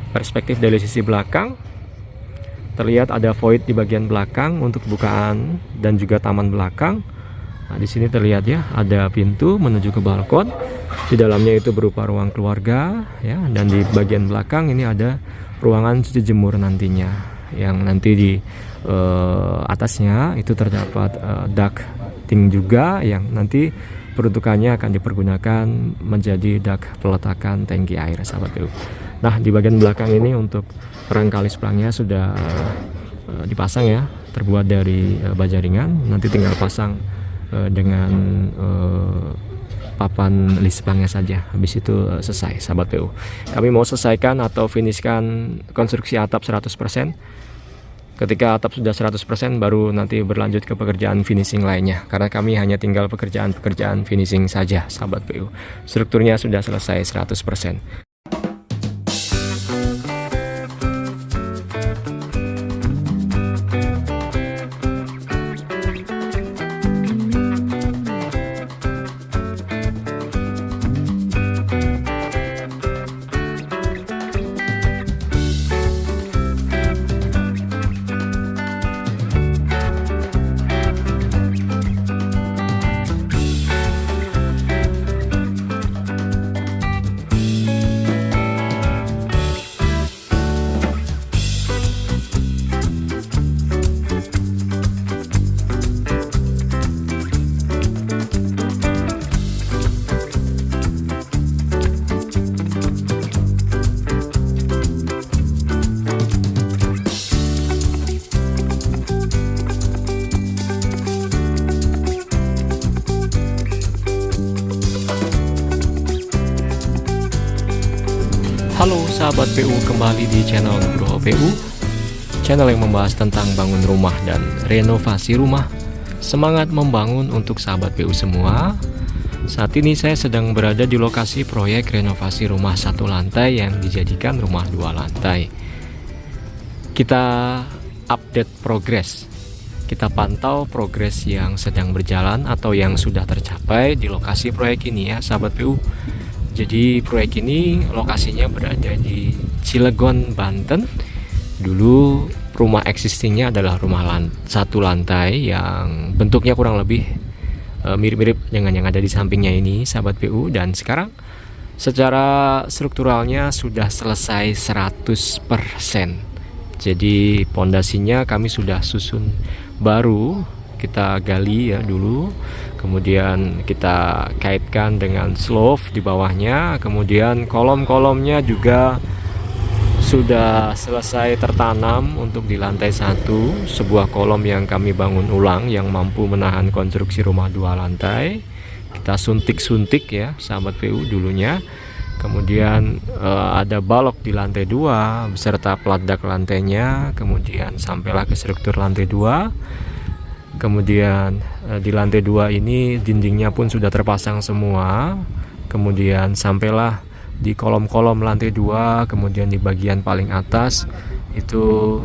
perspektif dari sisi belakang. Terlihat ada void di bagian belakang untuk bukaan dan juga taman belakang. Nah, di sini terlihat ya, ada pintu menuju ke balkon. Di dalamnya itu berupa ruang keluarga ya, dan di bagian belakang ini ada ruangan cuci jemur nantinya. Yang nanti di atasnya itu terdapat ducting juga yang nanti peruntukannya akan dipergunakan menjadi duct peletakan tangki air, sahabat PU. Nah, di bagian belakang ini untuk rangka pelangnya sudah dipasang ya, terbuat dari baja ringan. Nanti tinggal pasang dengan papan list pelangnya saja. Habis itu selesai, sahabat PU. Kami mau selesaikan atau finishkan konstruksi atap 100%. Ketika atap sudah 100% baru nanti berlanjut ke pekerjaan finishing lainnya. Karena kami hanya tinggal pekerjaan finishing saja, sahabat PU. Strukturnya sudah selesai 100%. Halo sahabat PU, kembali di channel Nugroho PU, channel yang membahas tentang bangun rumah dan renovasi rumah. Semangat membangun untuk sahabat PU semua. Saat ini saya sedang berada di lokasi proyek renovasi rumah 1 lantai yang dijadikan rumah 2 lantai. Kita update progres, kita pantau progres yang sedang berjalan atau yang sudah tercapai di lokasi proyek ini ya sahabat PU. Jadi proyek ini lokasinya berada di Cilegon, Banten. Dulu rumah existingnya adalah rumah 1 lantai yang bentuknya kurang lebih mirip-mirip dengan yang ada di sampingnya ini, sahabat PU. Dan sekarang secara strukturalnya sudah selesai 100%. Jadi pondasinya kami sudah susun baru, kita gali ya dulu, kemudian kita kaitkan dengan slope di bawahnya, kemudian kolom-kolomnya juga sudah selesai tertanam untuk di lantai 1, sebuah kolom yang kami bangun ulang yang mampu menahan konstruksi rumah 2 lantai. Kita suntik-suntik ya sahabat PU dulunya. Kemudian ada balok di lantai 2 beserta plat dak lantainya, kemudian sampailah ke struktur lantai 2. Kemudian di lantai 2 ini dindingnya pun sudah terpasang semua. Kemudian sampailah di kolom-kolom lantai 2, kemudian di bagian paling atas itu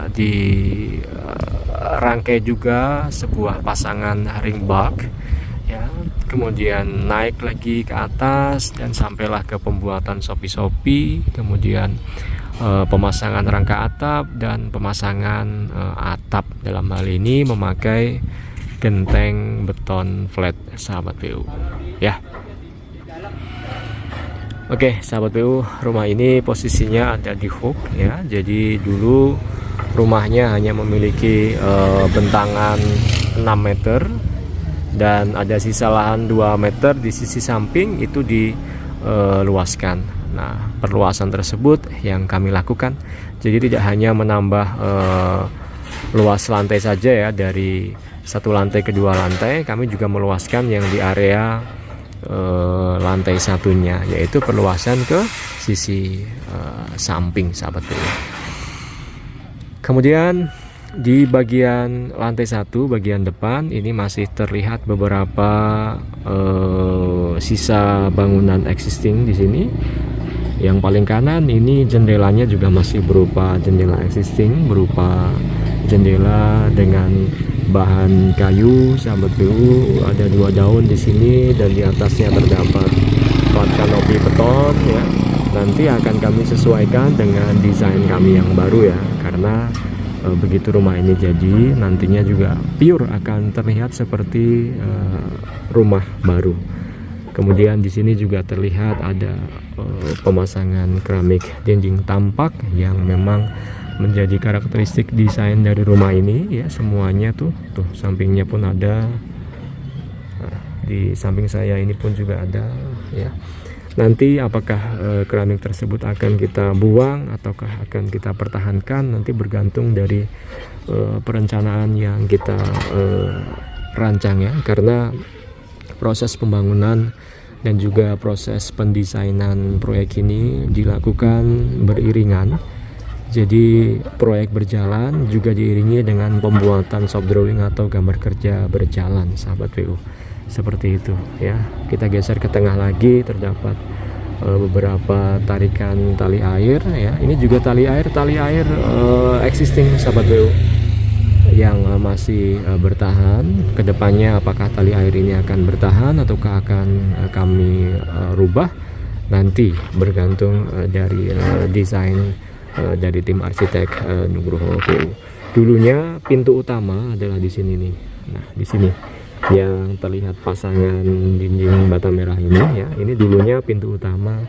dirangkai juga sebuah pasangan ring bulk ya. Kemudian naik lagi ke atas dan sampailah ke pembuatan sopi-sopi, kemudian pemasangan rangka atap dan pemasangan atap. Dalam hal ini memakai genteng beton flat, sahabat PU ya. Oke sahabat PU, rumah ini posisinya ada di hook ya. Jadi dulu rumahnya hanya memiliki bentangan 6 meter dan ada sisa lahan 2 meter di sisi samping itu diluaskan. Nah, perluasan tersebut yang kami lakukan. Jadi tidak hanya menambah luas lantai saja ya, dari 1 lantai ke 2 lantai, kami juga meluaskan yang di area lantai 1-nya, yaitu perluasan ke sisi samping, sahabat PU. Kemudian di bagian lantai 1 bagian depan ini masih terlihat beberapa sisa bangunan existing di sini. Yang paling kanan ini jendelanya juga masih berupa jendela existing, berupa jendela dengan bahan kayu, sahabat PU. Ada 2 daun di sini dan di atasnya terdapat plat kanopi beton ya. nanti akan kami sesuaikan dengan desain kami yang baru ya, karena begitu rumah ini jadi, nantinya juga pure akan terlihat seperti rumah baru. Kemudian di sini juga terlihat ada pemasangan keramik dinding tampak yang memang menjadi karakteristik desain dari rumah ini ya. Semuanya tuh sampingnya pun ada, di samping saya ini pun juga ada ya. Nanti apakah keramik tersebut akan kita buang ataukah akan kita pertahankan, nanti bergantung dari perencanaan yang kita rancang ya, karena proses pembangunan dan juga proses pendesainan proyek ini dilakukan beriringan. Jadi proyek berjalan juga diiringi dengan pembuatan soft drawing atau gambar kerja berjalan, sahabat PU. Seperti itu ya. Kita geser ke tengah lagi, terdapat beberapa tarikan tali air ya. Ini juga tali air existing, sahabat PU, yang masih bertahan. Kedepannya apakah tali air ini akan bertahan ataukah akan kami rubah, nanti bergantung dari desain dari tim arsitek Nugroho PU. Dulunya pintu utama adalah di sini nih. Nah, di sini yang terlihat pasangan dinding bata merah ini ya, ini dulunya pintu utama,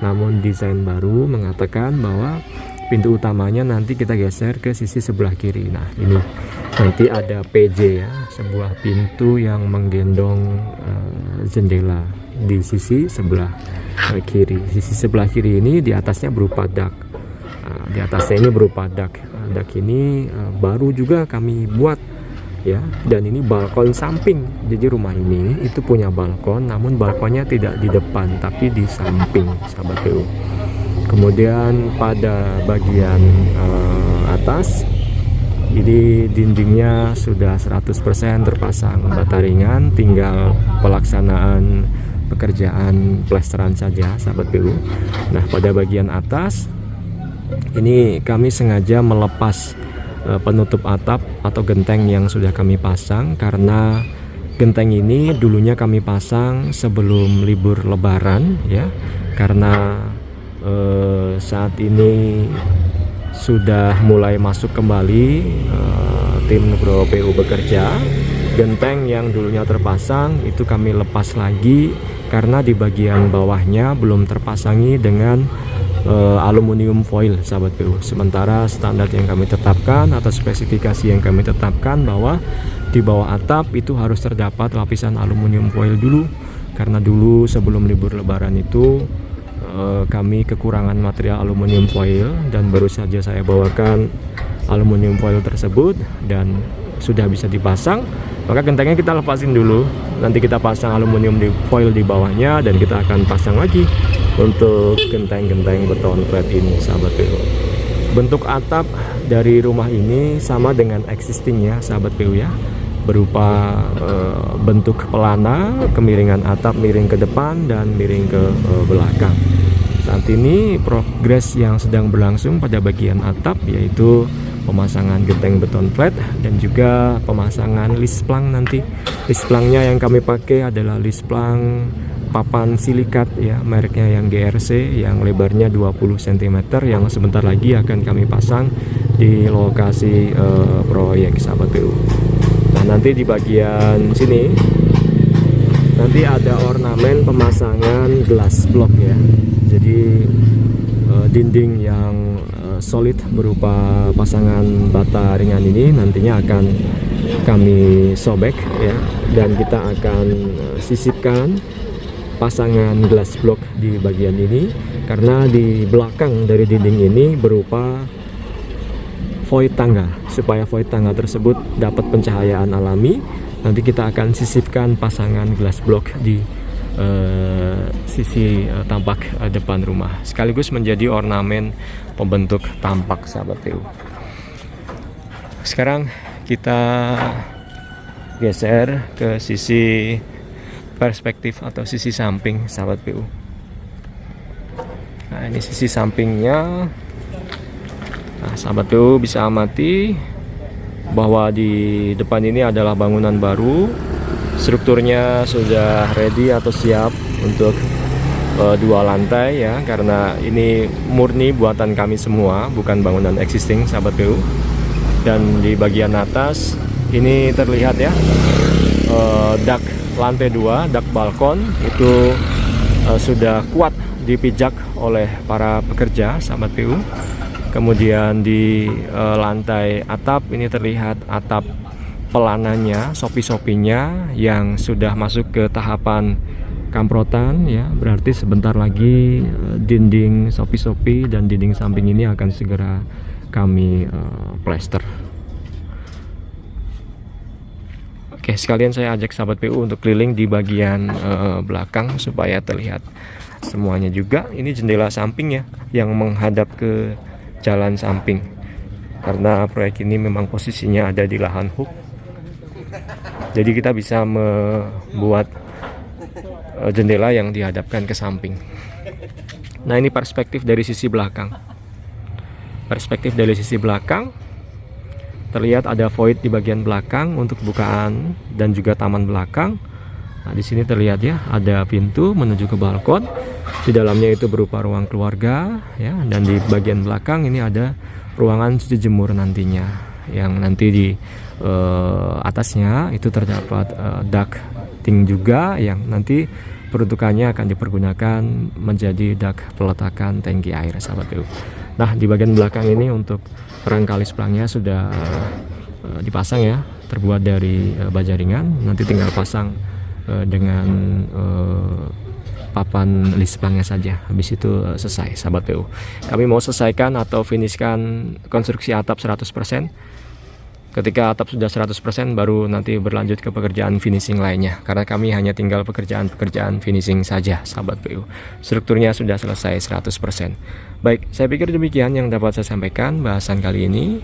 namun desain baru mengatakan bahwa pintu utamanya nanti kita geser ke sisi sebelah kiri. Nah, ini nanti ada PJ ya, sebuah pintu yang menggendong jendela di sisi sebelah kiri. Sisi sebelah kiri ini di atasnya berupa dak. Di atasnya ini berupa dak. Dak ini baru juga kami buat ya, dan ini balkon samping. Jadi rumah ini itu punya balkon, namun balkonnya tidak di depan tapi di samping, sahabat PU. Kemudian pada bagian atas ini dindingnya sudah 100% terpasang bata ringan, tinggal pelaksanaan pekerjaan plesteran saja, sahabat PU. Nah, pada bagian atas ini kami sengaja melepas penutup atap atau genteng yang sudah kami pasang, karena genteng ini dulunya kami pasang sebelum libur lebaran ya, karena saat ini sudah mulai masuk kembali tim Nugroho PU bekerja. Genteng yang dulunya terpasang itu kami lepas lagi karena di bagian bawahnya belum terpasangi dengan aluminium foil, sahabat PU. Sementara standar yang kami tetapkan atau spesifikasi yang kami tetapkan bahwa di bawah atap itu harus terdapat lapisan aluminium foil dulu, karena dulu sebelum libur lebaran itu kami kekurangan material aluminium foil, dan baru saja saya bawakan aluminium foil tersebut dan sudah bisa dipasang. Maka gentengnya kita lepasin dulu, nanti kita pasang aluminium foil di bawahnya, dan kita akan pasang lagi untuk genteng-genteng beton flat ini, sahabat PU. Bentuk atap dari rumah ini sama dengan existing ya, sahabat PU ya, berupa bentuk pelana, kemiringan atap miring ke depan dan miring ke belakang. Saat ini progres yang sedang berlangsung pada bagian atap yaitu pemasangan genteng beton flat dan juga pemasangan lisplang nanti. Lisplangnya yang kami pakai adalah lisplang papan silikat ya, mereknya yang GRC, yang lebarnya 20 cm, yang sebentar lagi akan kami pasang di lokasi proyek, sahabat PU. Nah, nanti di bagian sini nanti ada ornamen pemasangan glass block ya. Jadi dinding yang solid berupa pasangan bata ringan ini nantinya akan kami sobek ya, dan kita akan sisipkan pasangan glass block di bagian ini, karena di belakang dari dinding ini berupa void tangga. Supaya void tangga tersebut dapat pencahayaan alami, nanti kita akan sisipkan pasangan glass block di sisi tampak depan rumah, sekaligus menjadi ornamen pembentuk tampak, sahabat PU. Sekarang kita geser ke sisi perspektif atau sisi samping, sahabat PU. Nah, ini sisi sampingnya. Nah, sahabat PU bisa amati bahwa di depan ini adalah bangunan baru. Strukturnya sudah ready atau siap untuk 2 lantai ya, karena ini murni buatan kami semua, bukan bangunan existing sahabat PU. Dan di bagian atas ini terlihat ya, dak lantai 2, dak balkon itu sudah kuat dipijak oleh para pekerja sahabat PU. Kemudian di lantai atap ini terlihat atap pelanannya, sopi-sopinya yang sudah masuk ke tahapan kamprotan ya, berarti sebentar lagi dinding sopi-sopi dan dinding samping ini akan segera kami plester. Oke, sekalian saya ajak sahabat PU untuk keliling di bagian belakang supaya terlihat semuanya juga. Ini jendela samping ya, yang menghadap ke jalan samping, karena proyek ini memang posisinya ada di lahan hook. Jadi kita bisa membuat jendela yang dihadapkan ke samping. Nah, ini perspektif dari sisi belakang. Perspektif dari sisi belakang terlihat ada void di bagian belakang untuk bukaan dan juga taman belakang. Nah, di sini terlihat ya, ada pintu menuju ke balkon. Di dalamnya itu berupa ruang keluarga ya, dan di bagian belakang ini ada ruangan cuci jemur nantinya, yang nanti di atasnya itu terdapat ducting juga, yang nanti peruntukannya akan dipergunakan menjadi dak peletakan tangki air sahabat PU. Nah, di bagian belakang ini untuk rangka lispelangnya sudah dipasang ya, terbuat dari baja ringan. Nanti tinggal pasang dengan papan lispelangnya saja. Habis itu selesai sahabat PU. Kami mau selesaikan atau finishkan konstruksi atap 100%. Ketika atap sudah 100% baru nanti berlanjut ke pekerjaan finishing lainnya, karena kami hanya tinggal pekerjaan finishing saja sahabat PU. Strukturnya sudah selesai 100%. Baik, saya pikir demikian yang dapat saya sampaikan bahasan kali ini.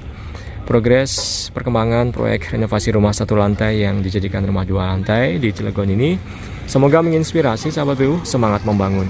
Progres perkembangan proyek renovasi rumah 1 lantai yang dijadikan rumah 2 lantai di Cilegon ini semoga menginspirasi sahabat PU semangat membangun.